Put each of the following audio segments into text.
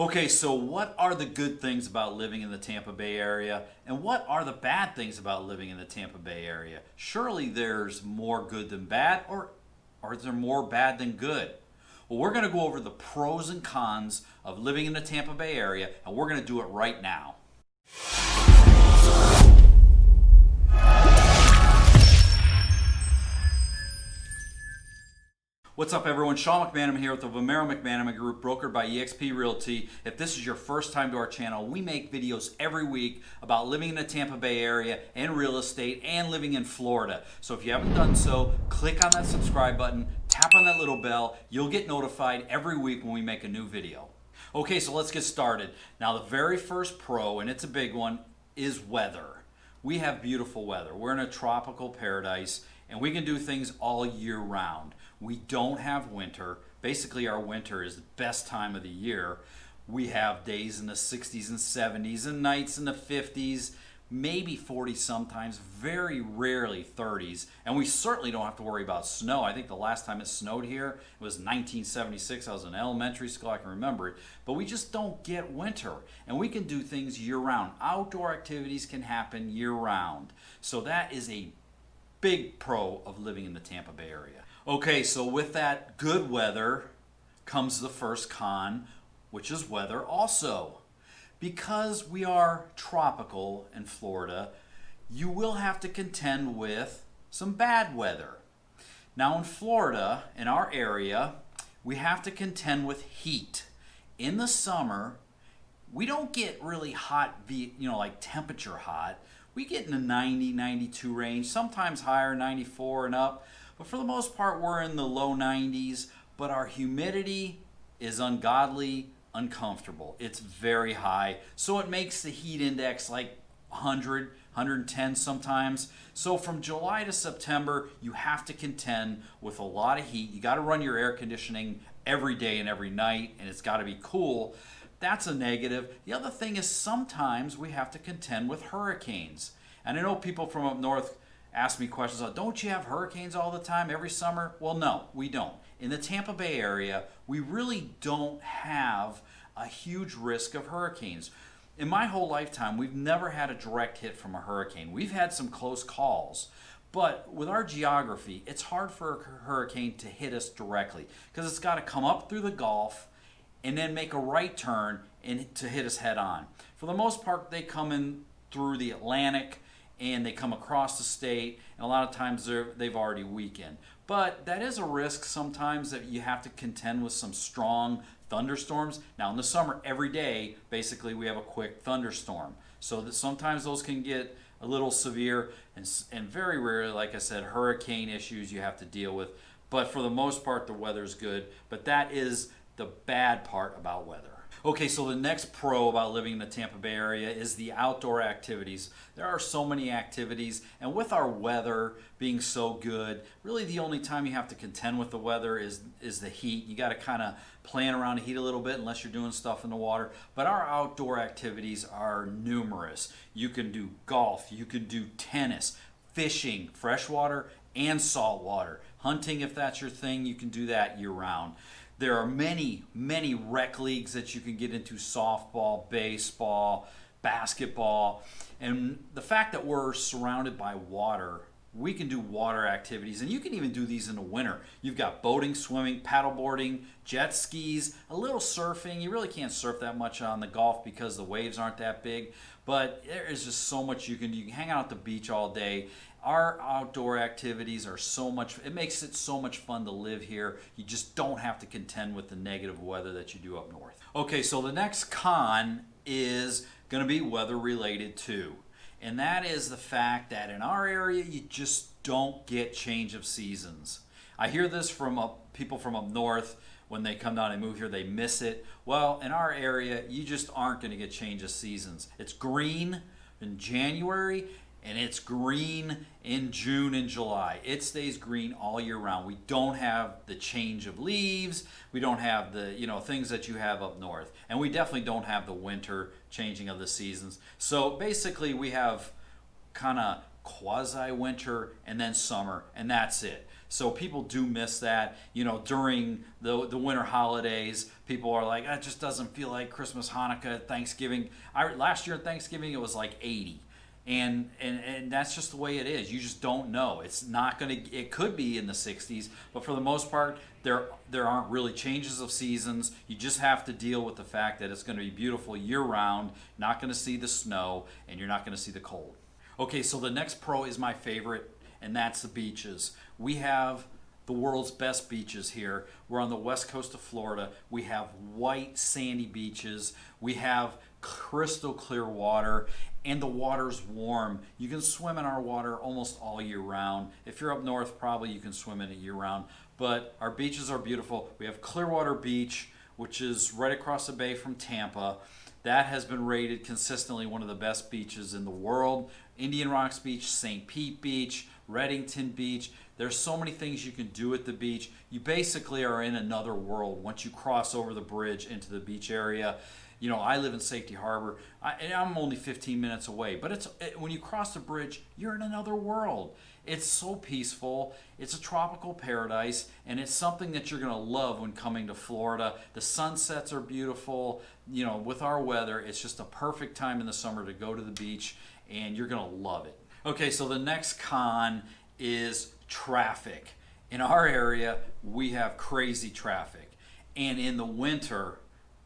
Okay, so what are the good things about living in the Tampa Bay area, and what are the bad things about living in the Tampa Bay area? Surely there's more good than bad, or is there more bad than good? Well, we're going to go over the pros and cons of living in the Tampa Bay area, and we're going to do it right now. What's up, everyone? Sean McManama here with the Vomero McManama Group, brokered by eXp Realty. If this is your first time to our channel, we make videos every week about living in the Tampa Bay area and real estate and living in Florida. So if you haven't done so, click on that subscribe button, tap on that little bell. You'll get notified every week when we make a new video. Okay, so let's get started. Now, the very first pro, and it's a big one, is weather. We have beautiful weather. We're in a tropical paradise, and we can do things all year round. We don't have winter. Basically, our winter is the best time of the year. We have days in the 60s and 70s and nights in the 50s, maybe 40s sometimes, very rarely 30s. And we certainly don't have to worry about snow. I think the last time it snowed here was 1976. I was in elementary school, I can remember it. But we just don't get winter. And we can do things year-round. Outdoor activities can happen year-round. So that is a big pro of living in the Tampa Bay area. Okay, so with that good weather comes the first con, which is weather also. Because we are tropical in Florida, you will have to contend with some bad weather. Now in Florida, in our area, we have to contend with heat. In the summer, we don't get really hot, like temperature hot. We get in the 90, 92 range, sometimes higher, 94 and up. But for the most part, we're in the low 90s, but our humidity is ungodly, uncomfortable. It's very high, so it makes the heat index like 100, 110 sometimes. So from July to September, you have to contend with a lot of heat. You got to run your air conditioning every day and every night, and it's got to be cool. That's a negative. The other thing is sometimes we have to contend with hurricanes. And I know people from up north ask me questions like, don't you have hurricanes all the time, every summer? Well, no, we don't. In the Tampa Bay area, we really don't have a huge risk of hurricanes. In my whole lifetime, we've never had a direct hit from a hurricane. We've had some close calls. But with our geography, it's hard for a hurricane to hit us directly because it's got to come up through the Gulf and then make a right turn and to hit us head on. For the most part, they come in through the Atlantic and they come across the state, and a lot of times they've already weakened. But that is a risk sometimes that you have to contend with some strong thunderstorms. Now in the summer, every day, basically we have a quick thunderstorm. So that sometimes those can get a little severe, and very rarely, like I said, hurricane issues you have to deal with. But for the most part, the weather's good. But that is the bad part about weather. Okay, so the next pro about living in the Tampa Bay area is the outdoor activities. There are so many activities, and with our weather being so good, really the only time you have to contend with the weather is the heat. You got to kind of plan around the heat a little bit unless you're doing stuff in the water. But our outdoor activities are numerous. You can do golf, you can do tennis, fishing, freshwater and saltwater. Hunting, if that's your thing, you can do that year-round. There are many, many rec leagues that you can get into: softball, baseball, basketball. And the fact that we're surrounded by water, we can do water activities, and you can even do these in the winter. You've got boating, swimming, paddleboarding, jet skis, a little surfing. You really can't surf that much on the Gulf because the waves aren't that big, but there is just so much you can do. You can hang out at the beach all day. Our outdoor activities are so much, it makes it so much fun to live here. You just don't have to contend with the negative weather that you do up north. Okay, so the next con is going to be weather related too. And that is the fact that in our area, you just don't get change of seasons. I hear this from people from up north. When they come down and move here, they miss it. Well, in our area, you just aren't going to get change of seasons. It's green in January, and it's green in June and July. It stays green all year round. We don't have the change of leaves. We don't have the things that you have up north. And we definitely don't have the winter changing of the seasons. So basically we have kind of quasi-winter and then summer, and that's it. So people do miss that. During the winter holidays, people are like, it just doesn't feel like Christmas, Hanukkah, Thanksgiving. Last year at Thanksgiving, it was like 80. And that's just the way it is. You just don't know. It's not going to. It could be in the 60s, but for the most part, there aren't really changes of seasons. You just have to deal with the fact that it's going to be beautiful year round. Not going to see the snow, and you're not going to see the cold. Okay, so the next pro is my favorite, and that's the beaches. We have the world's best beaches here. We're on the west coast of Florida. We have white sandy beaches. We have crystal clear water, and the water's warm. You can swim in our water almost all year round. If you're up north, probably you can swim in it year round. But our beaches are beautiful. We have Clearwater Beach, which is right across the bay from Tampa. That has been rated consistently one of the best beaches in the world. Indian Rocks Beach, St. Pete Beach, Reddington Beach. There's so many things you can do at the beach. You basically are in another world once you cross over the bridge into the beach area. I live in Safety Harbor, and I'm only 15 minutes away. But when you cross the bridge, you're in another world. It's so peaceful. It's a tropical paradise, and it's something that you're going to love when coming to Florida. The sunsets are beautiful. With our weather, it's just a perfect time in the summer to go to the beach, and you're going to love it. Okay, so the next con is traffic. In our area, we have crazy traffic. And in the winter,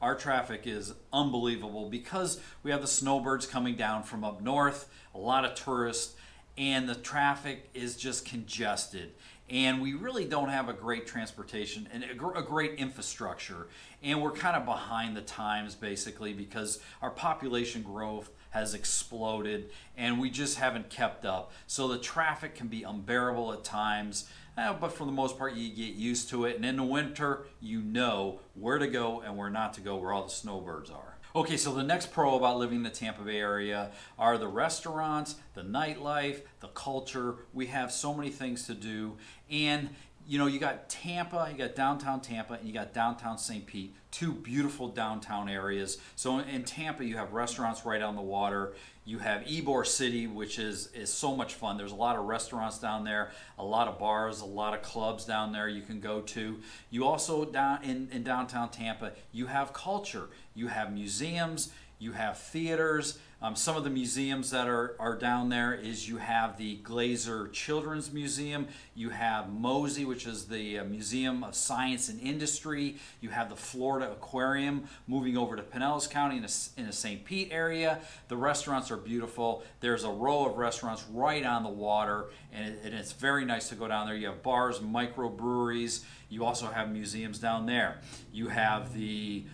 our traffic is unbelievable because we have the snowbirds coming down from up north, a lot of tourists, and the traffic is just congested. And we really don't have a great transportation and a great infrastructure. And we're kind of behind the times basically because our population growth has exploded and we just haven't kept up. So the traffic can be unbearable at times. But for the most part, you get used to it. And in the winter, you know where to go and where not to go, where all the snowbirds are. Okay, so the next pro about living in the Tampa Bay area are the restaurants, the nightlife, the culture. We have so many things to do. And you got Tampa, you got downtown Tampa, and you got downtown St. Pete, two beautiful downtown areas. So in Tampa, you have restaurants right on the water. You have Ybor City, which is so much fun. There's a lot of restaurants down there, a lot of bars, a lot of clubs down there you can go to. You also, down in downtown Tampa, you have culture. You have museums, you have theaters. Some of the museums that are down there is you have the Glazer Children's Museum, you have Mosey, which is the Museum of Science and Industry, you have the Florida Aquarium moving over to Pinellas County in the St. Pete area. The restaurants are beautiful. There's a row of restaurants right on the water, and it's very nice to go down there. You have bars, microbreweries. You also have museums down there. You have the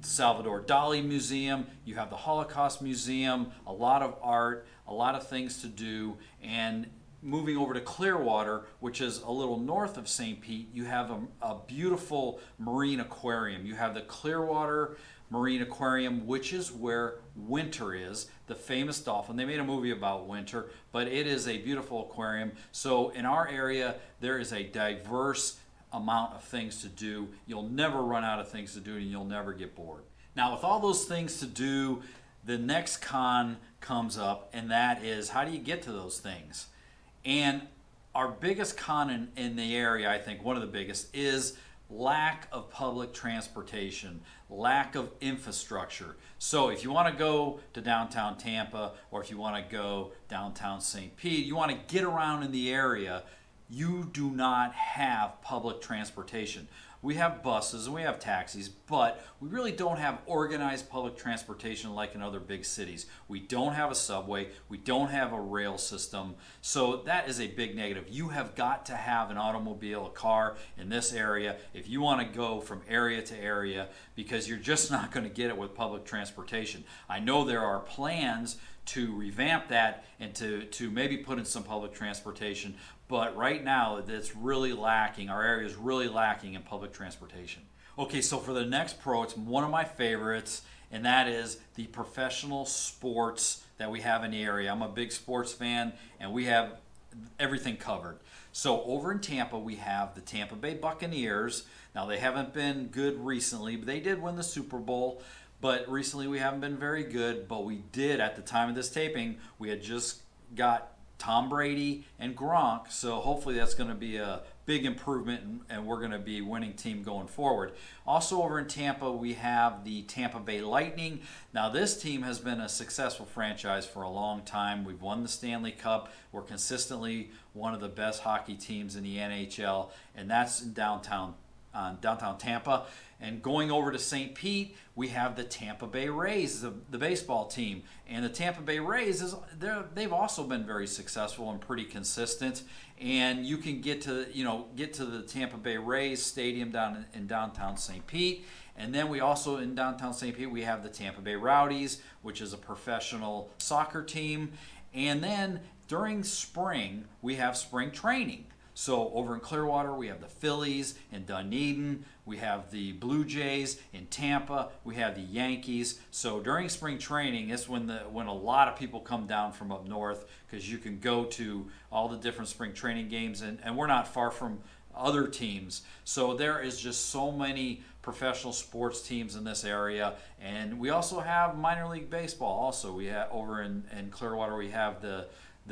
Salvador Dali Museum, you have the Holocaust Museum, a lot of art, a lot of things to do. And moving over to Clearwater, which is a little north of St. Pete, you have a beautiful marine aquarium. You have the Clearwater Marine Aquarium, which is where Winter is, the famous dolphin. They made a movie about Winter, but it is a beautiful aquarium. So in our area, there is a diverse amount of things to do. You'll never run out of things to do and you'll never get bored. Now with all those things to do, the next con comes up, and that is how do you get to those things? And our biggest con in the area, I think one of the biggest, is lack of public transportation, lack of infrastructure. So if you want to go to downtown Tampa, or if you want to go downtown St. Pete, you want to get around in the area, you do not have public transportation. We have buses and we have taxis, but we really don't have organized public transportation like in other big cities. We don't have a subway. We don't have a rail system. So that is a big negative. You have got to have an automobile, a car in this area if you want to go from area to area, because you're just not going to get it with public transportation. I know there are plans to revamp that and to maybe put in some public transportation, but right now it's really lacking. Our area is really lacking in public transportation. Okay, so for the next pro, it's one of my favorites, and that is the professional sports that we have in the area. I'm a big sports fan, and we have everything covered. So over in Tampa, we have the Tampa Bay Buccaneers. Now, they haven't been good recently, but they did win the Super Bowl. But recently we haven't been very good, but we did, at the time of this taping, we had just got Tom Brady and Gronk. So hopefully that's going to be a big improvement, and we're going to be a winning team going forward. Also over in Tampa, we have the Tampa Bay Lightning. Now this team has been a successful franchise for a long time. We've won the Stanley Cup. We're consistently one of the best hockey teams in the NHL, and that's in downtown Tampa. And going over to St. Pete, we have the Tampa Bay Rays, the baseball team. And the Tampa Bay Rays, they've also been very successful and pretty consistent. And you can get to the Tampa Bay Rays Stadium down in downtown St. Pete. And then we also, in downtown St. Pete, we have the Tampa Bay Rowdies, which is a professional soccer team. And then during spring, we have spring training. So over in Clearwater, we have the Phillies. In Dunedin, we have the Blue Jays. In Tampa, we have the Yankees. So during spring training, it's when a lot of people come down from up north, because you can go to all the different spring training games, and we're not far from other teams. So there is just so many professional sports teams in this area. And we also have minor league baseball also. We have over in Clearwater, we have the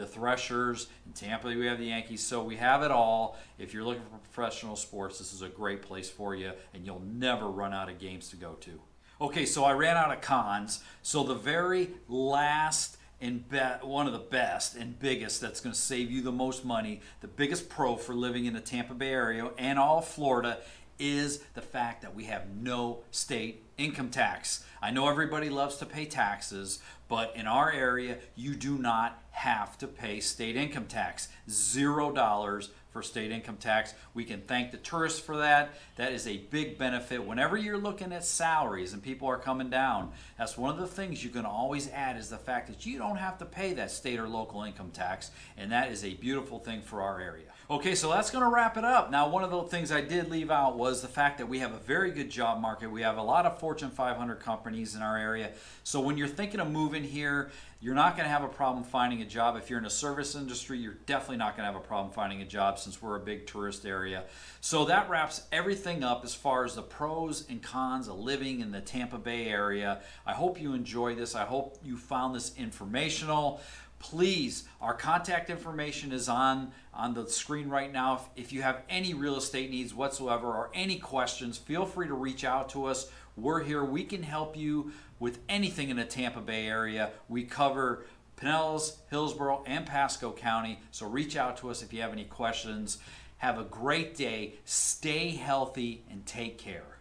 Threshers. In Tampa, we have the Yankees. So we have it all. If you're looking for professional sports, this is a great place for you, and you'll never run out of games to go to. Okay, so I ran out of cons. So the very last and one of the best and biggest that's going to save you the most money, the biggest pro for living in the Tampa Bay area and all of Florida, is the fact that we have no state income tax. I know everybody loves to pay taxes, but in our area, you do not have to pay state income tax. $0 for state income tax. We can thank the tourists for that. That is a big benefit. Whenever you're looking at salaries and people are coming down, that's one of the things you can always add, is the fact that you don't have to pay that state or local income tax, and that is a beautiful thing for our area. Okay, so that's going to wrap it up. Now, one of the things I did leave out was the fact that we have a very good job market. We have a lot of Fortune 500 companies in our area. So when you're thinking of moving here, you're not going to have a problem finding a job. If you're in a service industry, you're definitely not going to have a problem finding a job, since we're a big tourist area. So that wraps everything up as far as the pros and cons of living in the Tampa Bay area. I hope you enjoyed this. I hope you found this informational. Please, our contact information is on the screen right now. If you have any real estate needs whatsoever or any questions, feel free to reach out to us. We're here. We can help you with anything in the Tampa Bay area. We cover Pinellas, Hillsborough, and Pasco County. So reach out to us if you have any questions. Have a great day. Stay healthy and take care.